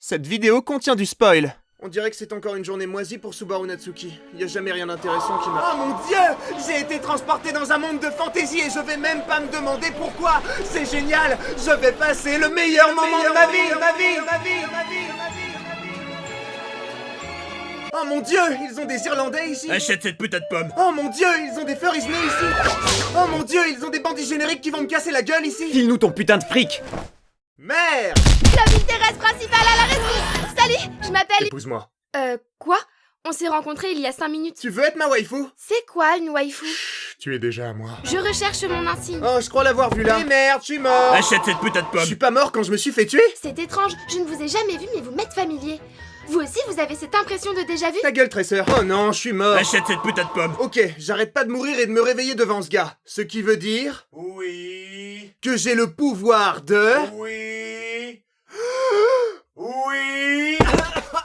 Cette vidéo contient du spoil. On dirait que c'est encore une journée moisie pour Subaru Natsuki. Y a jamais rien d'intéressant qui m'a... Oh mon dieu! J'ai été transporté dans un monde de fantaisie et je vais même pas me demander pourquoi! C'est génial! Je vais passer le meilleur moment de ma vie! Oh mon dieu! Ils ont des Irlandais ici! Achète cette putain de pomme! Oh mon dieu! Ils ont des furries nés ici! Oh mon dieu! Ils ont des bandits génériques qui vont me casser la gueule ici! File-nous ton putain de fric! Merde! La vitesse principale à la rescousse! Salut, je m'appelle... Épouse-moi. Quoi? On s'est rencontrés il y a 5 minutes. Tu veux être ma waifu? C'est quoi une waifu? Tu es déjà à moi. Je recherche mon insigne. Oh, je crois l'avoir vu là. Et merde, je suis mort! Achète cette putain de Je pomme! suis pas mort quand je me suis fait tuer? C'est étrange, je ne vous ai jamais vu mais vous m'êtes familier. Vous aussi vous avez cette impression de déjà-vu? Ta gueule, Tracer. Oh non, je suis mort. Achète cette putain de pomme! Ok, j'arrête pas de mourir et de me réveiller devant ce gars. Ce qui veut dire Oui... que j'ai le pouvoir de... Oui... Oui...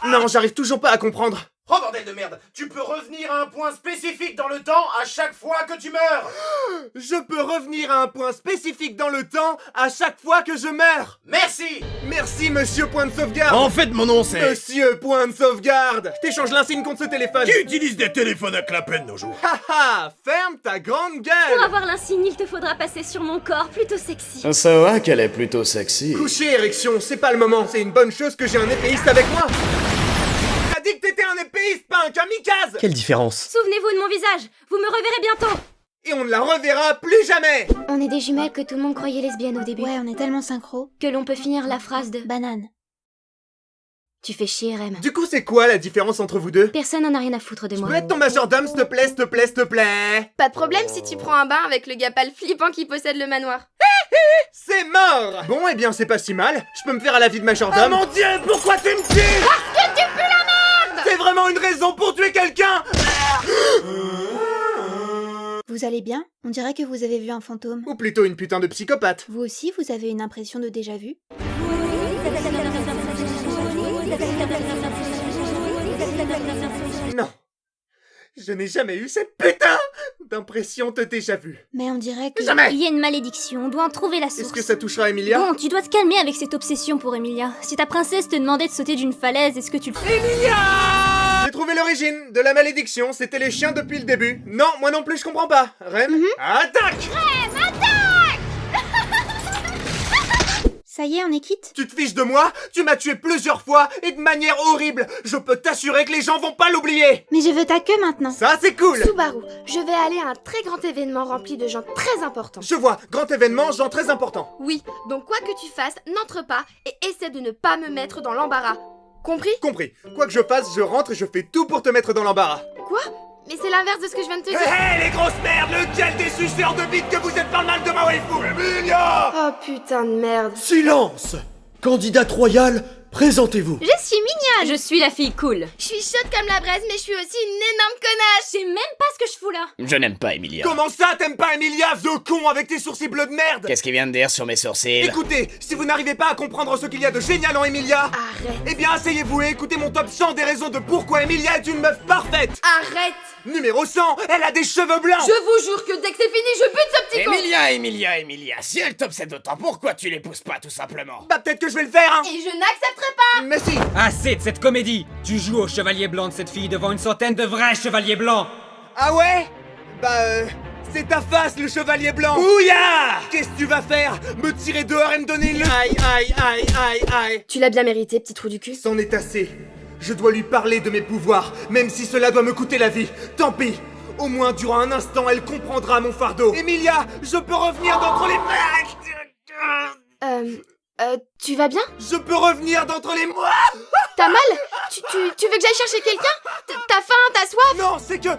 Non, j'arrive toujours pas à comprendre. Oh bordel de merde! Tu peux revenir à un point spécifique dans le temps à chaque fois que tu meurs! Je peux revenir à un point spécifique dans le temps à chaque fois que je meurs. Merci! Merci, monsieur point de sauvegarde. En fait, mon nom c'est... Monsieur point de sauvegarde. Je t'échange l'insigne contre ce téléphone. Qui utilise des téléphones à clapet de nos jours? Haha, ferme ta grande Pour gueule. avoir l'insigne, il te faudra passer sur mon corps plutôt sexy. Ça va qu'elle est plutôt sexy. Coucher, érection, c'est pas le moment. C'est une bonne chose que j'ai un épéiste avec moi. T'as dit que t'étais un épéiste, pas un kamikaze. Quelle différence? Souvenez-vous de mon visage, vous me reverrez bientôt. Et on ne la reverra plus jamais. On est des jumelles que tout le monde croyait lesbiennes au début. Ouais, on est tellement synchro. Que l'on peut finir la phrase de Banane. tu fais chier, Rem. Du coup, c'est quoi la différence entre vous deux? Personne n'en a rien à foutre de Je moi. peux être ton majordome, s'il te plaît, s'il te plaît, s'il te plaît? Pas de problème si tu prends un bain avec le gars pâle flippant qui possède le manoir. C'est mort. Bon, eh bien, c'est pas si mal. Je peux me faire à la vie de majordome. Oh mon dieu, pourquoi tu me tues? Parce que tu pues la merde. C'est vraiment une raison pour tuer quelqu'un? Vous allez bien? On dirait que vous avez vu un fantôme. Ou plutôt une putain de psychopathe. Vous aussi, vous avez une impression de déjà-vu? Non. Je n'ai jamais eu cette putain d'impression de déjà vu. Mais on dirait que... Jamais. Il y a une malédiction, on doit en trouver la source. Est-ce que ça touchera Emilia? Bon, tu dois te calmer avec cette obsession pour Emilia. Si ta princesse te demandait de sauter d'une falaise, est-ce que tu le ferais? J'ai trouvé l'origine de la malédiction, c'était les chiens depuis le début. Non, moi non plus, je comprends pas. Rem, attaque! Ça y est, on est quitte? Tu te fiches de moi? Tu m'as tué plusieurs fois et de manière horrible. Je peux t'assurer que les gens vont pas l'oublier. Mais je veux ta queue maintenant. Ça, c'est cool. Subaru, je vais aller à un très grand événement rempli de gens très importants. Je vois, grand événement, genre très important. Oui, donc quoi que tu fasses, n'entre pas et essaie de ne pas me mettre dans l'embarras. Compris? Compris. Quoi que je fasse, je rentre et je fais tout pour te mettre dans l'embarras. Quoi? Mais c'est l'inverse de ce que je viens de te dire. Hé, les grosses merdes, lequel des suceurs de bite que vous êtes par le mal de ma waifu? Emilia! Oh putain de merde. Silence! Candidate royale, présentez-vous. Je suis mignonne. Je suis la fille cool. Je suis chaude comme la braise, mais je suis aussi une énorme connasse. Je sais même pas ce que je fous là. Je n'aime pas Emilia. Comment ça, t'aimes pas Emilia, vieux con, avec tes sourcils bleus de merde? Qu'est-ce qu'il vient de dire sur mes sourcils? Écoutez, si vous n'arrivez pas à comprendre ce qu'il y a de génial en Emilia, Arrête. eh bien asseyez-vous et écoutez mon top 100 des raisons de pourquoi Emilia est une meuf parfaite. Arrête. Numéro 100, elle a des cheveux blancs. Je vous jure que dès que c'est fini, je bute ce petit con. Emilia, si elle t'obsède autant, pourquoi tu l'épouses pas tout simplement? Bah peut-être que je vais le faire, hein. Et je n'accepterai pas. Mais si. Assez de cette comédie! Tu joues au chevalier blanc de cette fille devant une centaine de vrais chevaliers blancs! Ah ouais? Bah c'est ta face, le chevalier blanc. Ouya! Qu'est-ce que tu vas faire? Me tirer dehors et me donner une... Aïe, aïe, aïe, aïe, aïe. Tu l'as bien mérité, petit trou du cul. C'en est assez. Je dois lui parler de mes pouvoirs, même si cela doit me coûter la vie. Tant pis. Au moins, durant un instant, elle comprendra mon fardeau. Emilia, je peux revenir d'entre les... Tu vas bien? Je peux revenir d'entre les mois. T'as mal? Tu veux que j'aille chercher quelqu'un? T'as faim? T'as soif? Non, c'est que...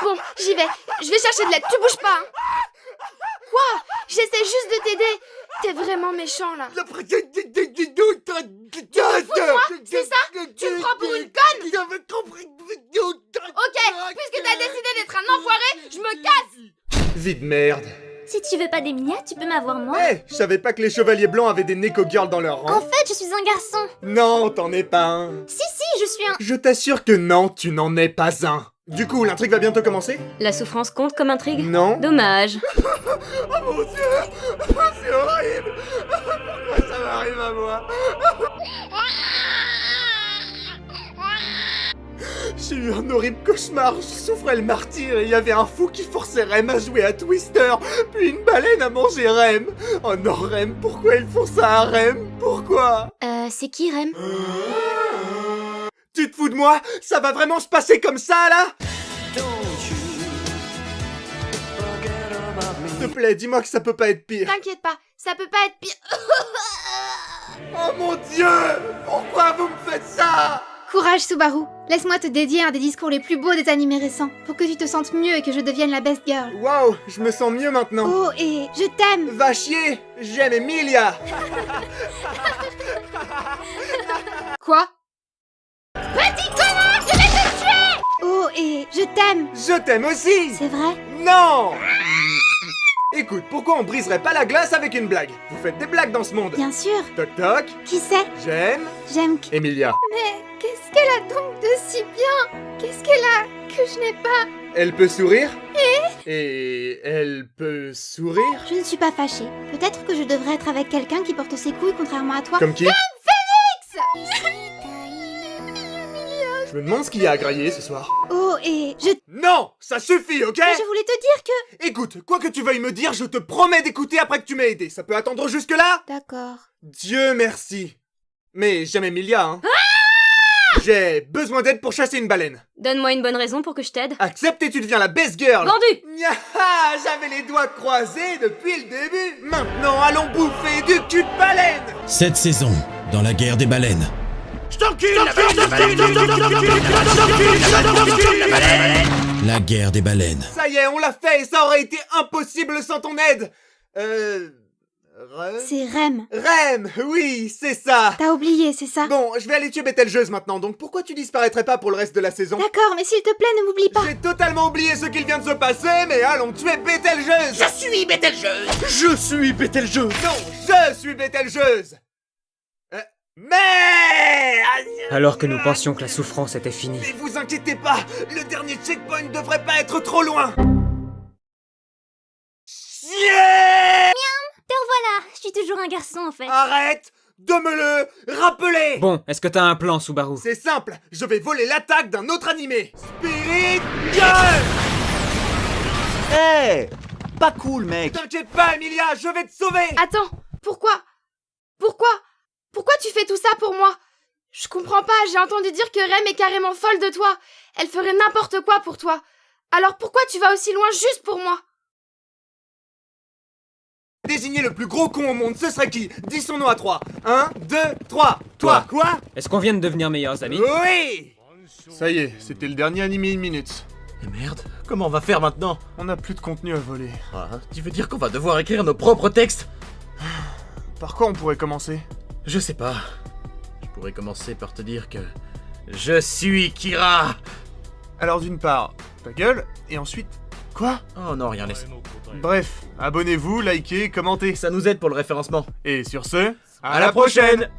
Bon, j'y vais. Je vais chercher de l'aide, tu bouges pas. Quoi? J'essaie juste de t'aider. T'es vraiment méchant, là. Fous-moi, c'est ça? Tu me prends pour une conne? Ok, puisque t'as décidé d'être un enfoiré, je me casse. Vie de merde. Si tu veux pas d'Emilia, tu peux m'avoir moi. Eh, je savais pas que les chevaliers blancs avaient des Neko Girls dans leur En rang. fait, je suis un garçon. Non, t'en es pas un. Si, je suis un... Je t'assure que non, tu n'en es pas un. Du coup, l'intrigue va bientôt commencer? La souffrance compte comme intrigue? Non. Dommage. Oh mon dieu! C'est horrible! Pourquoi ça m'arrive à moi? J'ai eu un horrible cauchemar, je souffrais le martyr et il y avait un fou qui forçait Rem à jouer à Twister, puis une baleine a mangé Rem. Oh non Rem, pourquoi ils font ça à Rem? Pourquoi? C'est qui, Rem? Tu te fous de moi? Ça va vraiment se passer comme ça là? S'il te plaît, dis-moi que ça peut pas être pire. T'inquiète pas, ça peut pas être pire. Oh mon dieu! Pourquoi vous me faites ça? Courage, Subaru. Laisse-moi te dédier un des discours les plus beaux des animés récents, pour que tu te sentes mieux et que je devienne la best girl. Waouh, je me sens mieux maintenant. Oh, et je t'aime. Va chier, j'aime Emilia. Quoi? Oh, et je t'aime. Je t'aime aussi. C'est vrai? Non. Écoute, pourquoi on briserait pas la glace avec une blague? Vous faites des blagues dans ce monde. Bien sûr. Toc toc, Qui c'est? j'aime J'aime Emilia. Mais qu'est-ce qu'elle a donc de si bien? Qu'est-ce qu'elle a que je n'ai pas? Elle peut sourire? Et elle peut sourire? Je ne suis pas fâchée. Peut-être que je devrais être avec quelqu'un qui porte ses couilles contrairement à toi. Comme qui? Je me demande ce qu'il y a à grailler ce soir. Oh, et je... Non, ça suffit, ok? Je voulais te dire que... Écoute, quoi que tu veuilles me dire, je te promets d'écouter après que tu m'aies aidé. Ça peut attendre jusque-là? D'accord. Dieu merci. Mais j'aime Emilia, hein. J'ai besoin d'aide pour chasser une baleine. Donne-moi une bonne raison pour que je t'aide. Accepte et tu deviens la best girl. Vendu! Nyaha, j'avais les doigts croisés depuis le début. Maintenant, allons bouffer du cul de baleine. Cette saison, dans la guerre des baleines. Je t'encule la baleine. La guerre des baleines. Ça y est, on l'a fait et ça aurait été impossible sans ton aide. C'est Rem. Rem, oui, c'est ça. T'as oublié, c'est ça? Bon, je vais aller tuer Betelgeuse maintenant, donc pourquoi tu disparaîtrais pas pour le reste de la saison? D'accord, mais s'il te plaît, ne m'oublie pas. J'ai totalement oublié ce qu'il vient de se passer, mais allons tuer Betelgeuse. Je suis Betelgeuse. Je suis Betelgeuse. Non, je suis Betelgeuse. Mais... Alors que nous pensions que la souffrance était finie. Mais vous inquiétez pas, le dernier checkpoint devrait pas être trop loin. Yeah. Te revoilà! Je suis toujours un garçon, en fait. Arrête de me le rappeler. Bon, est-ce que t'as un plan, Subaru? C'est simple, je vais voler l'attaque d'un autre animé. Spirit Girl. Hey, pas cool, mec. T'inquiète pas, Emilia, je vais te sauver. Attends, pourquoi tu fais tout ça pour moi? Je comprends pas, j'ai entendu dire que Rem est carrément folle de toi. Elle ferait n'importe quoi pour toi. Alors pourquoi tu vas aussi loin juste pour moi? Désigner le plus gros con au monde, ce serait qui? Dis son nom à 3. 1, 2, 3. Toi. Quoi? Est-ce qu'on vient de devenir meilleurs amis? Oui. Ça y est, c'était le dernier animé 1 minute. Et merde, comment on va faire maintenant? On n'a plus de contenu à voler. Ah, tu veux dire qu'on va devoir écrire nos propres textes? Par quoi on pourrait commencer? Je sais pas. Je pourrais commencer par te dire que... Je suis Kira. Alors d'une part, ta gueule, et ensuite... Quoi? Oh non, rien, laisse. Bref, abonnez-vous, likez, commentez. Ça nous aide pour le référencement. Et sur ce, À la prochaine.